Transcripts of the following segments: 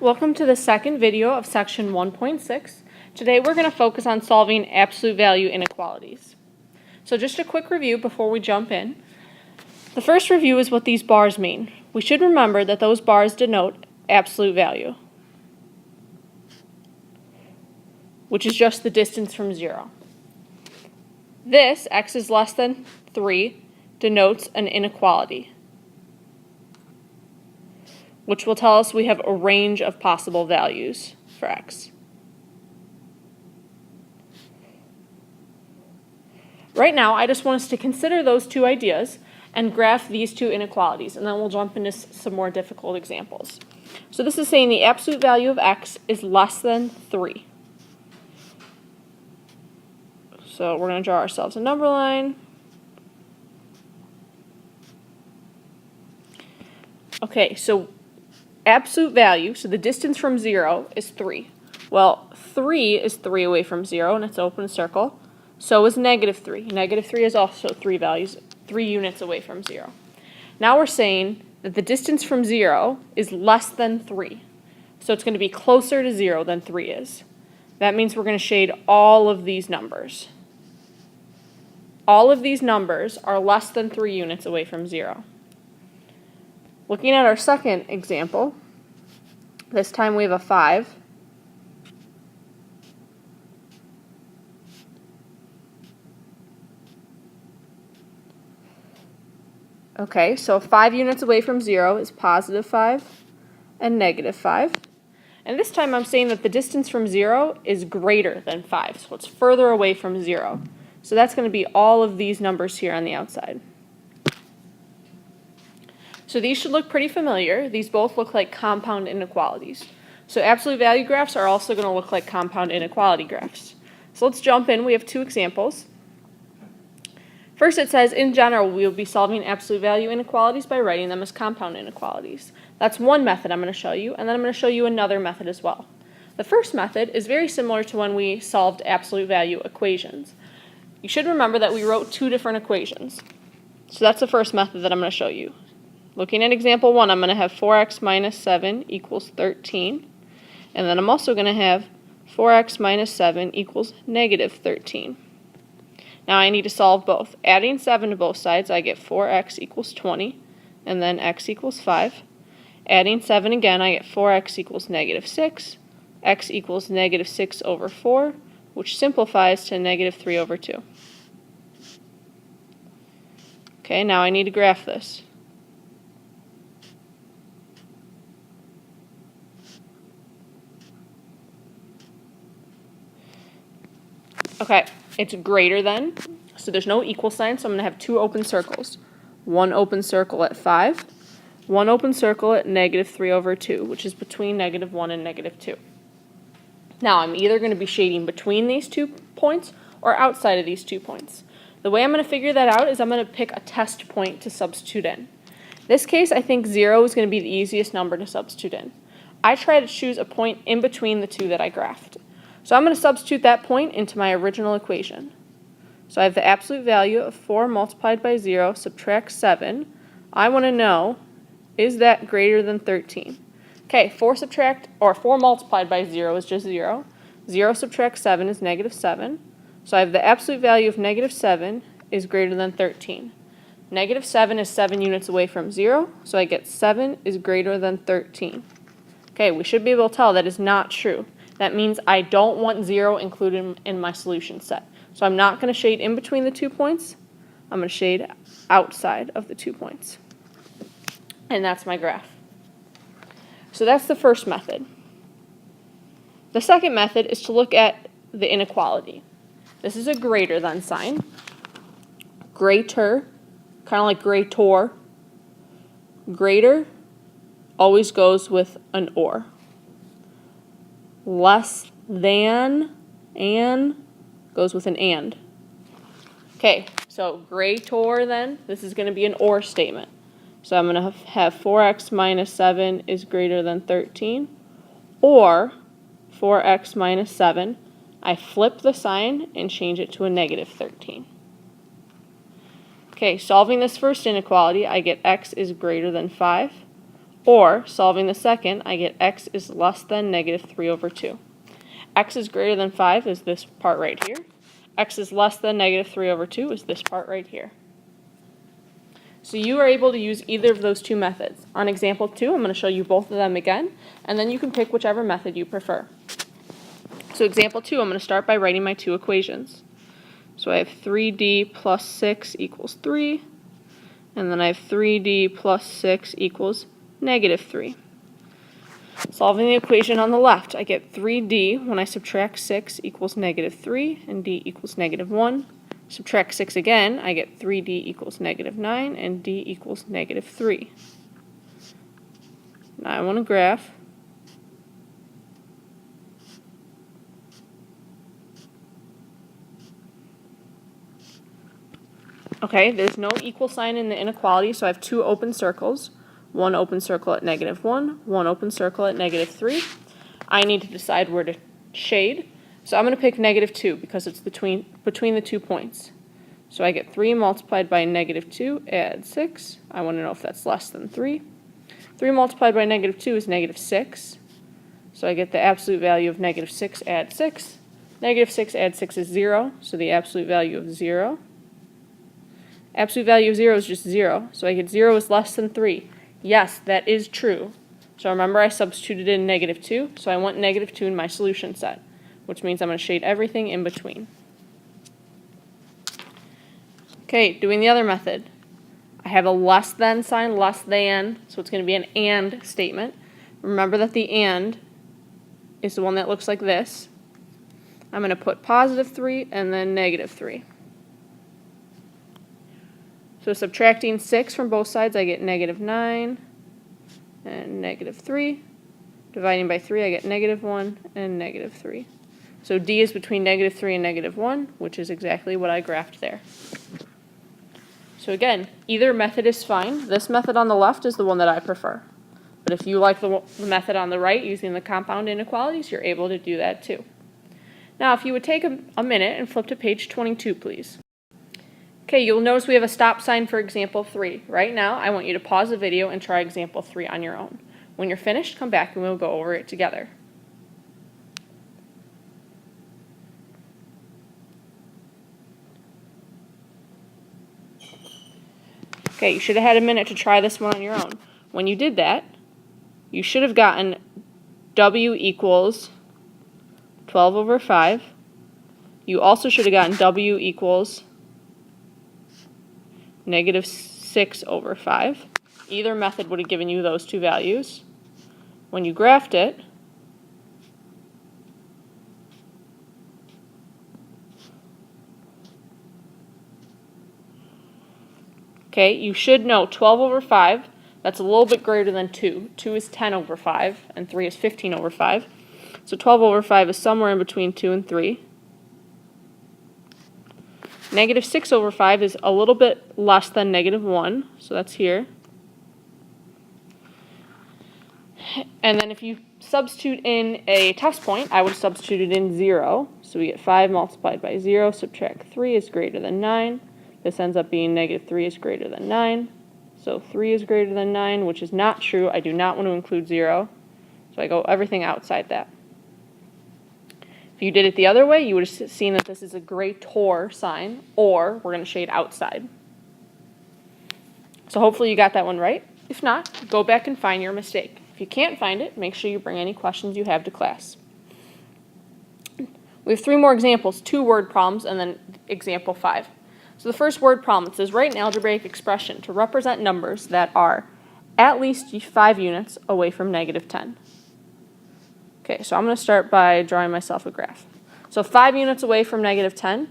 Welcome to the second video of section 1.6. Today we're going to focus on solving absolute value inequalities. So just a quick review before we jump in. The first review is what these bars mean. We should remember that those bars denote absolute value, which is just the distance from 0. This, x is less than 3, denotes an inequality, which will tell us we have a range of possible values for x. Right now, I just want us to consider those two ideas and graph these two inequalities, and then we'll jump into some more difficult examples. So this is saying the absolute value of x is less than 3. So we're going to draw ourselves a number line. Okay, so absolute value, so the distance from 0 is 3. Well, 3 is 3 away from 0, and it's an open circle. So is negative 3. Negative 3 is also 3 units away from 0. Now we're saying that the distance from 0 is less than 3. So it's going to be closer to 0 than 3 is. That means we're going to shade all of these numbers. All of these numbers are less than 3 units away from 0. Looking at our second example, this time we have a 5. Okay, so 5 units away from 0 is positive 5 and negative 5. And this time I'm saying that the distance from 0 is greater than 5, so it's further away from 0. So that's going to be all of these numbers here on the outside. So these should look pretty familiar. These both look like compound inequalities. So absolute value graphs are also going to look like compound inequality graphs. So let's jump in. We have two examples. First it says, in general, we will be solving absolute value inequalities by writing them as compound inequalities. That's one method I'm going to show you, and then I'm going to show you another method as well. The first method is very similar to when we solved absolute value equations. You should remember that we wrote two different equations. So that's the first method that I'm going to show you. Looking at example 1, I'm going to have 4x minus 7 equals 13. And then I'm also going to have 4x minus 7 equals negative 13. Now I need to solve both. Adding 7 to both sides, I get 4x equals 20, and then x equals 5. Adding 7 again, I get 4x equals negative 6, x equals negative 6 over 4, which simplifies to negative 3 over 2. Okay, now I need to graph this. Okay, it's greater than, so there's no equal sign, so I'm going to have two open circles. One open circle at 5, one open circle at negative 3 over 2, which is between negative 1 and negative 2. Now I'm either going to be shading between these 2 points or outside of these 2 points. The way I'm going to figure that out is I'm going to pick a test point to substitute in. In this case, I think 0 is going to be the easiest number to substitute in. I try to choose a point in between the two that I graphed. So I'm going to substitute that point into my original equation. So I have the absolute value of 4 multiplied by 0 subtract 7. I want to know, is that greater than 13? Okay, 4 multiplied by 0 is just 0. 0 subtract 7 is negative 7. So I have the absolute value of negative 7 is greater than 13. Negative 7 is 7 units away from 0, so I get 7 is greater than 13. Okay, we should be able to tell that is not true. That means I don't want 0 included in my solution set. So I'm not going to shade in between the 2 points. I'm going to shade outside of the 2 points. And that's my graph. So that's the first method. The second method is to look at the inequality. This is a greater than sign. Greater, kind of like greater. Greater always goes with an or. Less than and goes with an and. Okay, so greater than, this is going to be an or statement. So I'm going to have 4x minus 7 is greater than 13, or 4x minus 7, I flip the sign and change it to a negative 13. Okay, solving this first inequality, I get x is greater than 5, Or, solving the second, I get x is less than negative 3 over 2. X is greater than 5 is this part right here. X is less than negative 3 over 2 is this part right here. So you are able to use either of those two methods. On example 2, I'm going to show you both of them again, and then you can pick whichever method you prefer. So example 2, I'm going to start by writing my two equations. So I have 3d plus 6 equals 3, and then I have 3d plus 6 equals negative 3. Solving the equation on the left, I get 3d when I subtract 6 equals negative 3, and d equals negative 1. Subtract 6 again, I get 3d equals negative 9, and d equals negative 3. Now I want to graph. Okay, there's no equal sign in the inequality, so I have two open circles. One open circle at negative 1, one open circle at negative 3. I need to decide where to shade. So I'm going to pick negative 2 because it's between the 2 points. So I get 3 multiplied by negative 2, add 6. I want to know if that's less than 3. 3 multiplied by negative 2 is negative 6. So I get the absolute value of negative 6, add 6. Negative 6 add 6 is 0, so the absolute value of 0. Absolute value of 0 is just 0, so I get 0 is less than 3. Yes, that is true. So remember I substituted in negative 2, so I want negative 2 in my solution set, which means I'm going to shade everything in between. Okay, doing the other method. I have a less than sign, less than, so it's going to be an and statement. Remember that the and is the one that looks like this. I'm going to put positive 3 and then negative 3. So subtracting 6 from both sides, I get negative 9 and negative 3. Dividing by 3, I get negative 1 and negative 3. So D is between negative 3 and negative 1, which is exactly what I graphed there. So again, either method is fine. This method on the left is the one that I prefer. But if you like the method on the right using the compound inequalities, you're able to do that too. Now, if you would take a minute and flip to page 22, please. Okay, you'll notice we have a stop sign for example 3. Right now, I want you to pause the video and try example 3 on your own. When you're finished, come back and we'll go over it together. Okay, you should have had a minute to try this one on your own. When you did that, you should have gotten W equals 12 over 5. You also should have gotten W equals negative 6 over 5. Either method would have given you those two values. When you graphed it, okay, you should know 12 over 5, that's a little bit greater than 2. 2 is 10 over 5, and 3 is 15 over 5. So 12 over 5 is somewhere in between 2 and 3. Negative 6 over 5 is a little bit less than negative 1, so that's here. And then if you substitute in a test point, I would have substituted in 0. So we get 5 multiplied by 0, subtract 3 is greater than 9. This ends up being negative 3 is greater than 9. So 3 is greater than 9, which is not true. I do not want to include 0. So I go everything outside that. If you did it the other way, you would have seen that this is a greater sign, or we're going to shade outside. So hopefully you got that one right. If not, go back and find your mistake. If you can't find it, make sure you bring any questions you have to class. We have 3 more examples, 2 word problems, and then example 5. So the first word problem, it says write an algebraic expression to represent numbers that are at least 5 units away from negative 10. Okay, so I'm going to start by drawing myself a graph. So 5 units away from negative 10,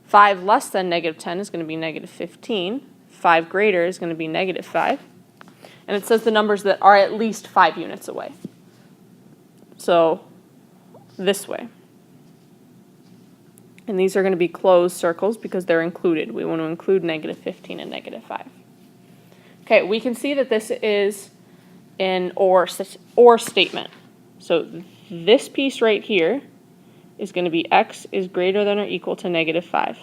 5 less than negative 10 is going to be negative 15, 5 greater is going to be negative 5, and it says the numbers that are at least 5 units away. So this way. And these are going to be closed circles because they're included. We want to include negative 15 and negative 5. Okay, we can see that this is an or statement. So this piece right here is going to be x is greater than or equal to negative 5.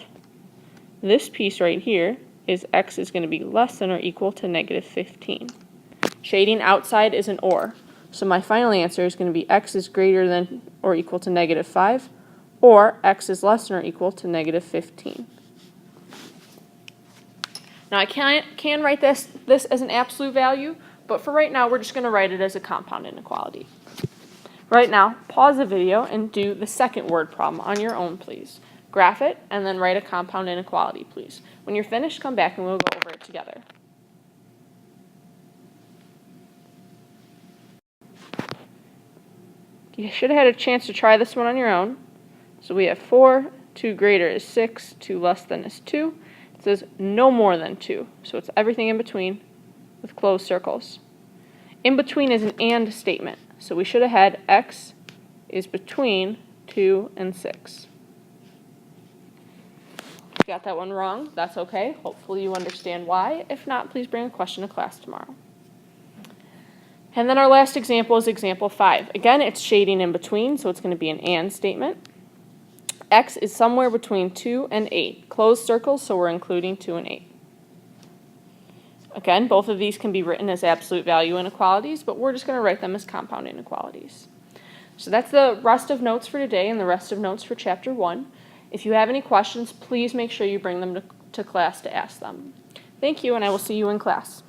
This piece right here is x is going to be less than or equal to negative 15. Shading outside is an or. So my final answer is going to be x is greater than or equal to negative 5, or x is less than or equal to negative 15. Now I can write this as an absolute value, but for right now we're just going to write it as a compound inequality. Right now, pause the video and do the second word problem on your own, please. Graph it and then write a compound inequality, please. When you're finished, come back and we'll go over it together. You should have had a chance to try this one on your own. So we have 4, 2 greater is 6, 2 less than is 2. It says no more than 2, so it's everything in between with closed circles. In between is an and statement, so we should have had x is between 2 and 6. If you got that one wrong, that's okay. Hopefully you understand why. If not, please bring a question to class tomorrow. And then our last example is example 5. Again, it's shading in between, so it's going to be an and statement. X is somewhere between 2 and 8. Closed circles, so we're including 2 and 8. Again, both of these can be written as absolute value inequalities, but we're just going to write them as compound inequalities. So that's the rest of notes for today and the rest of notes for Chapter 1. If you have any questions, please make sure you bring them to class to ask them. Thank you, and I will see you in class.